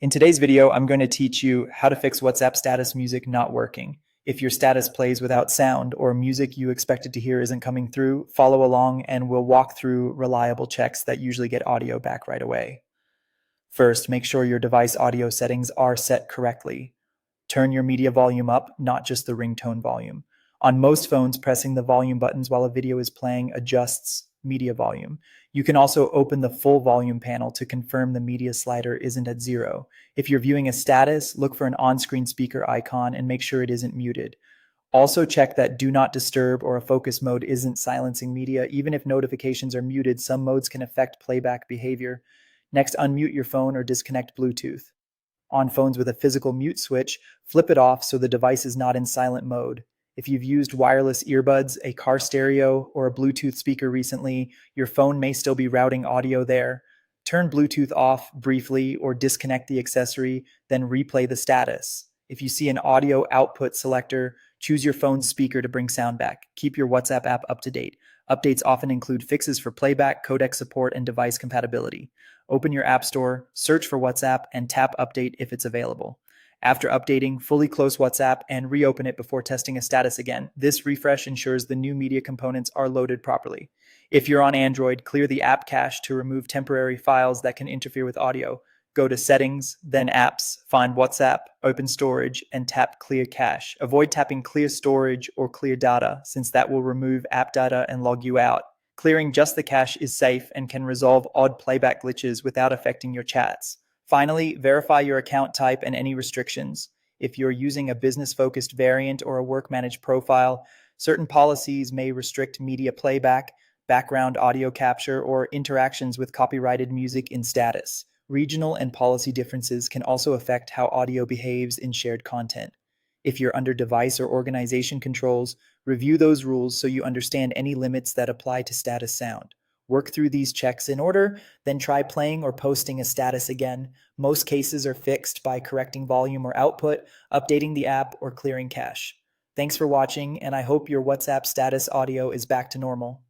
In today's video, I'm going to teach you how to fix WhatsApp status music not working. If your status plays without sound or music you expected to hear isn't coming through, follow along and we'll walk through reliable checks that usually get audio back right away. First, make sure your device audio settings are set correctly. Turn your media volume up, not just the ringtone volume. On most phones, pressing the volume buttons while a video is playing adjusts media volume. You can also open the full volume panel to confirm the media slider isn't at zero. If you're viewing a status, look for an on-screen speaker icon and make sure it isn't muted. Also check that do not disturb or a focus mode isn't silencing media. Even if notifications are muted, some modes can affect playback behavior. Next, unmute your phone or disconnect Bluetooth. On phones with a physical mute switch, flip it off so the device is not in silent mode. If you've used wireless earbuds, a car stereo, or a Bluetooth speaker recently, your phone may still be routing audio there. Turn Bluetooth off briefly or disconnect the accessory, then replay the status. If you see an audio output selector, choose your phone's speaker to bring sound back. Keep your WhatsApp app up to date. Updates often include fixes for playback, codec support, and device compatibility. Open your App Store, search for WhatsApp, and tap Update if it's available. After updating, fully close WhatsApp and reopen it before testing a status again. This refresh ensures the new media components are loaded properly. If you're on Android, clear the app cache to remove temporary files that can interfere with audio. Go to Settings, then Apps, find WhatsApp, open Storage, and tap Clear Cache. Avoid tapping Clear Storage or Clear Data, since that will remove app data and log you out. Clearing just the cache is safe and can resolve odd playback glitches without affecting your chats. Finally, verify your account type and any restrictions. If you're using a business-focused variant or a work-managed profile, certain policies may restrict media playback, background audio capture, or interactions with copyrighted music in status. Regional and policy differences can also affect how audio behaves in shared content. If you're under device or organization controls, review those rules so you understand any limits that apply to status sound. Work through these checks in order, then try playing or posting a status again. Most cases are fixed by correcting volume or output, updating the app, or clearing cache. Thanks for watching, and I hope your WhatsApp status audio is back to normal.